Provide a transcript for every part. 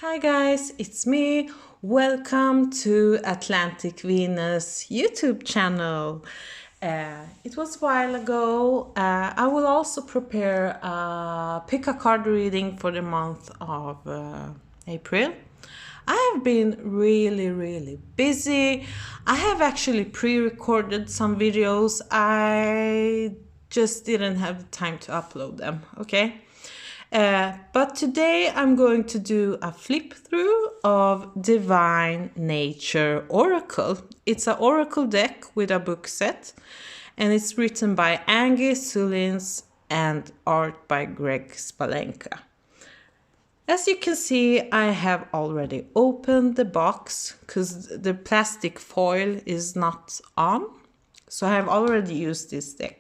Hi guys, it's me. Welcome to Atlantic Venus YouTube channel. It was a while ago. I will also prepare a pick a card reading for the month of April. I have been really busy. I have actually pre-recorded some videos. I just didn't have time to upload them, okay? But today I'm going to do a flip through of Divine Nature Oracle. It's an oracle deck with a book set, and it's written by Angi Sullins and art by Greg Spalenka. As you can see, I have already opened the box because the plastic foil is not on. So I have already used this deck.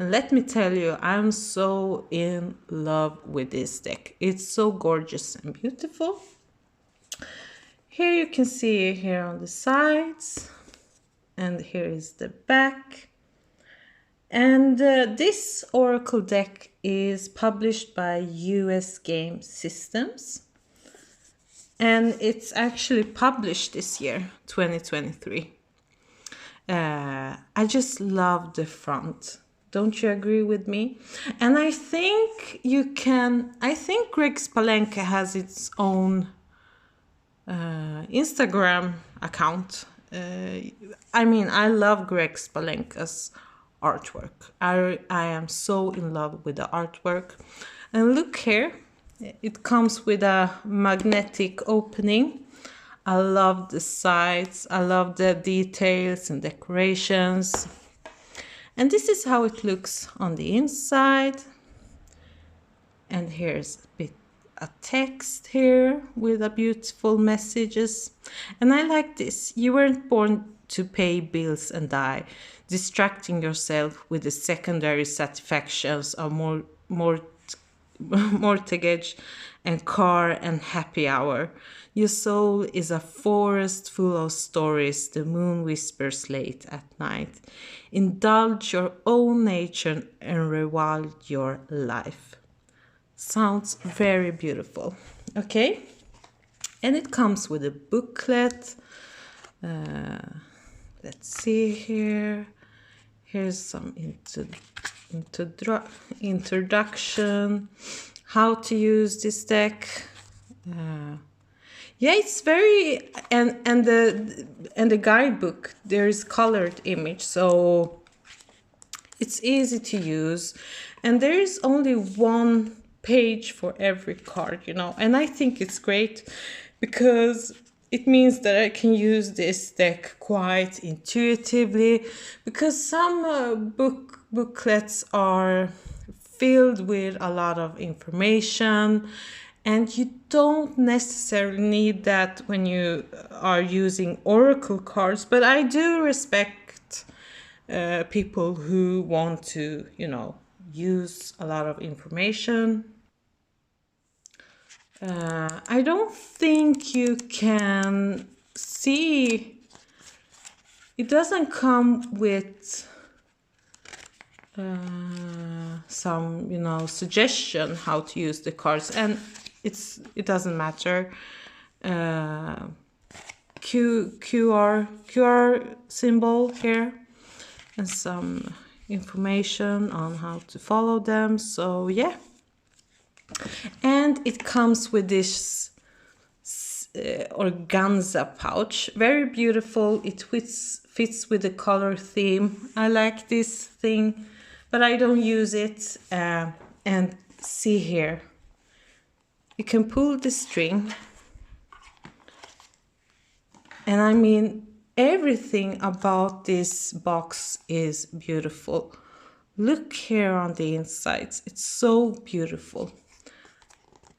And let me tell you, I'm so in love with this deck. It's so gorgeous and beautiful. Here you can see here on the sides. And here is the back. And this Oracle deck is published by US Game Systems. And it's actually published this year, 2023. I just love the front. Don't you agree with me? And I think Greg Spalenka has its own Instagram account. I love Greg Spalenka's artwork. I am so in love with the artwork. And look here, it comes with a magnetic opening. I love the sides. I love the details and decorations. And this is how it looks on the inside. And here's a text here with a beautiful messages. And I like this. You weren't born to pay bills and die, distracting yourself with the secondary satisfactions of mortgage and car and happy hour. Your soul is a forest full of stories the moon whispers late at night. Indulge your own nature and rewild your life. Sounds very beautiful. Okay? And it comes with a booklet. Let's see here. Here's some introduction. How to use this deck. Yeah, it's very and the guidebook, there is colored image, so it's easy to use, and there is only one page for every card, and I think it's great because it means that I can use this deck quite intuitively, because some booklets are filled with a lot of information. And you don't necessarily need that when you are using oracle cards, but I do respect people who want to, use a lot of information. I don't think you can see, it doesn't come with some, suggestion how to use the cards, and it doesn't matter. QR symbol here and some information on how to follow them. So yeah, and it comes with this organza pouch, very beautiful. It fits with the color theme. I like this thing, but I don't use it. And see here, you can pull the string, and everything about this box is beautiful. Look here on the insides, it's so beautiful,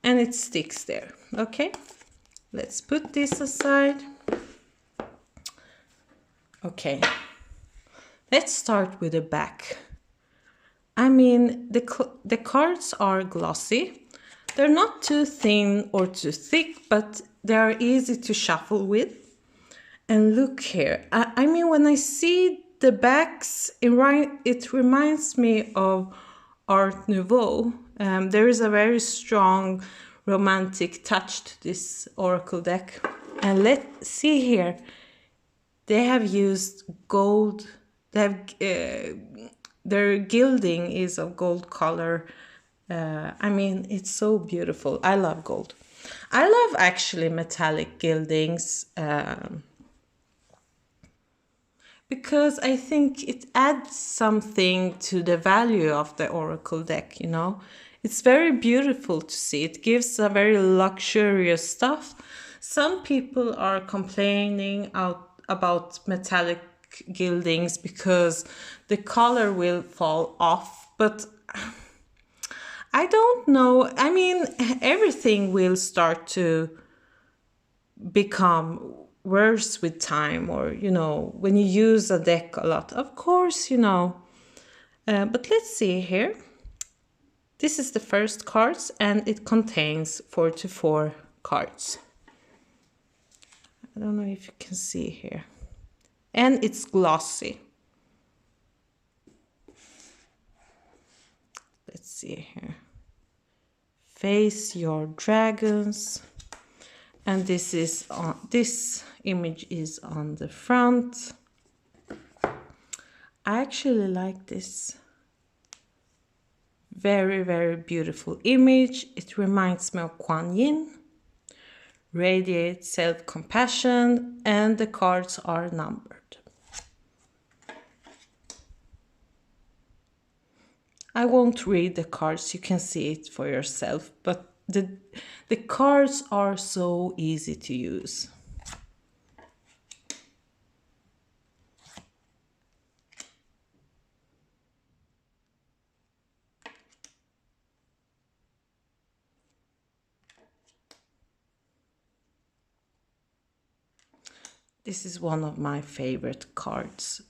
and it sticks there. Okay, let's put this aside. Okay, let's start with the back. The cards are glossy. They're not too thin or too thick, but they are easy to shuffle with. And look here. When I see the backs, it reminds me of Art Nouveau. There is a very strong romantic touch to this oracle deck. And let's see here. They have used gold. They have their gilding is of gold color. I mean, it's so beautiful. I love gold. I love actually metallic gildings because I think it adds something to the value of the oracle deck, you know. It's very beautiful to see. It gives a very luxurious stuff. Some people are complaining about metallic gildings because the color will fall off, but I don't know. I mean, everything will start to become worse with time, or, you know, when you use a deck a lot, of course, you know. But let's see here. This is the first cards, and it contains 44 cards. I don't know if you can see here. And it's glossy. Let's see here. Face your dragons. And this is on, this image is on the front. I actually like this. Very, very beautiful image. It reminds me of Kuan Yin. Radiate self-compassion, and the cards are numbered. I won't read the cards, you can see it for yourself, but the cards are so easy to use. This is one of my favorite cards,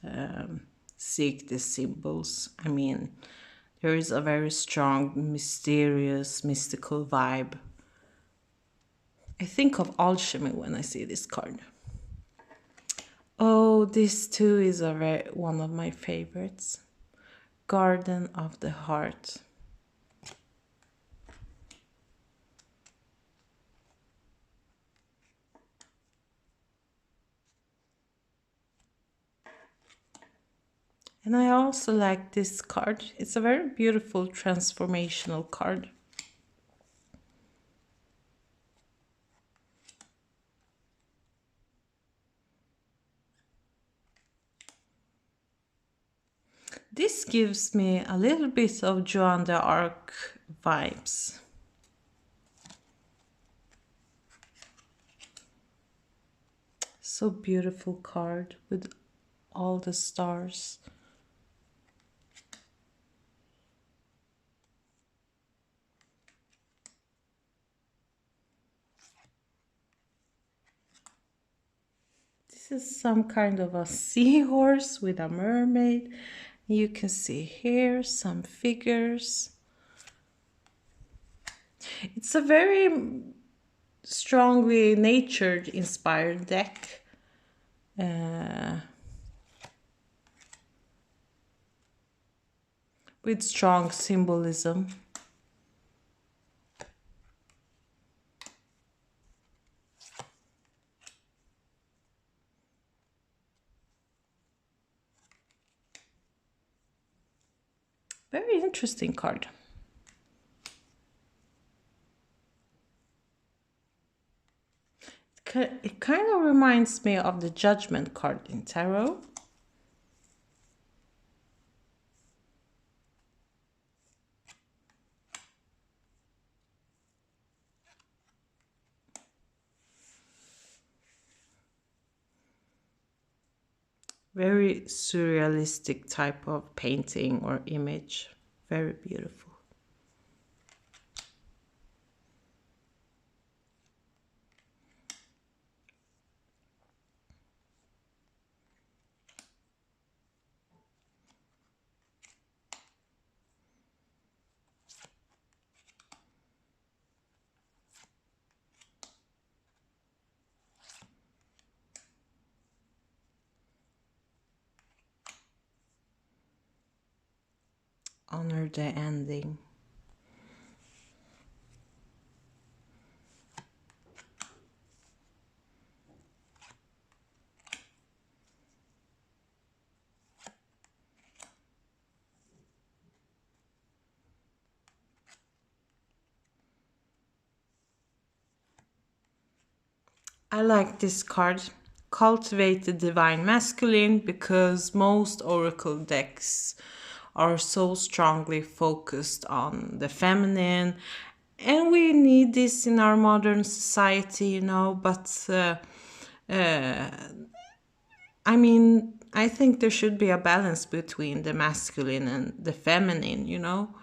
Seek the Symbols. I mean, there is a very strong, mysterious, mystical vibe. I think of alchemy when I see this card. Oh, this too is one of my favorites. Garden of the Heart. And I also like this card. It's a very beautiful transformational card. This gives me a little bit of Joan d'Arc vibes. So beautiful card with all the stars. This is some kind of a seahorse with a mermaid. You can see here some figures. It's a very strongly nature inspired deck. With strong symbolism. Very interesting card. It kind of reminds me of the Judgment card in Tarot. Very surrealistic type of painting or image. Very beautiful. Honor the ending. I like this card, Cultivate the Divine Masculine, because most oracle decks are so strongly focused on the feminine, and we need this in our modern society, you know, but I mean, I think there should be a balance between the masculine and the feminine, you know.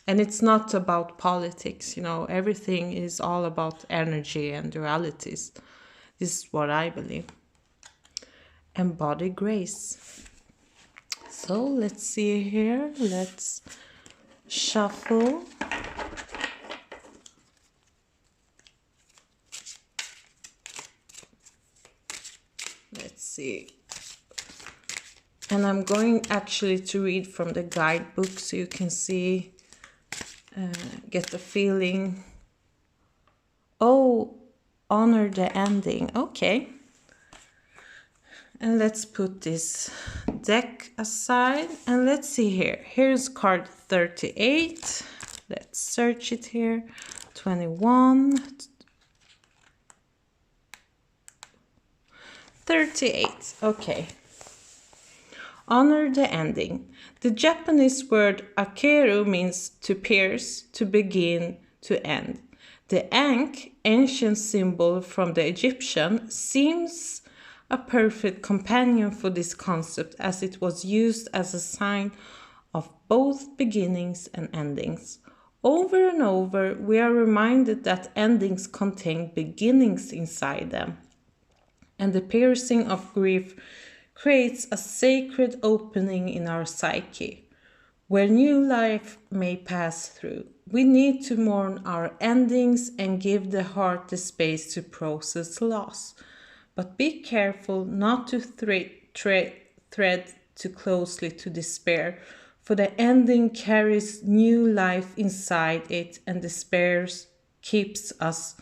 And it's not about politics, you know, everything is all about energy and dualities. This is what I believe. Embody grace. So let's see here. Let's shuffle. Let's see. And I'm going actually to read from the guidebook so you can see, get the feeling. Oh, honor the ending. Okay. And let's put this deck aside and let's see here. Here's card 38. Let's search it here. 21. 38. Okay. Honor the ending. The Japanese word akeru means to pierce, to begin, to end. The ankh, ancient symbol from the Egyptian, seems a perfect companion for this concept as it was used as a sign of both beginnings and endings. Over and over, we are reminded that endings contain beginnings inside them. And the piercing of grief creates a sacred opening in our psyche, where new life may pass through. We need to mourn our endings and give the heart the space to process loss. But be careful not to thread too closely to despair, for the ending carries new life inside it, and despair keeps us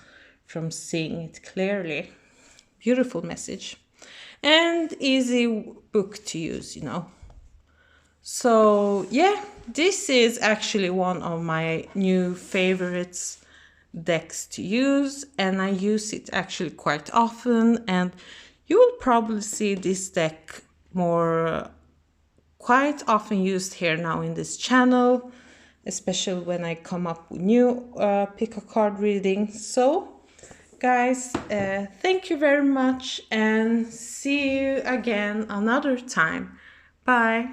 from seeing it clearly. Beautiful message. And easy book to use, you know. So yeah, this is actually one of my new favorites decks to use, and I use it actually quite often, and you will probably see this deck more quite often used here now in this channel, especially when I come up with new pick a card readings. So guys, thank you very much and see you again another time. Bye.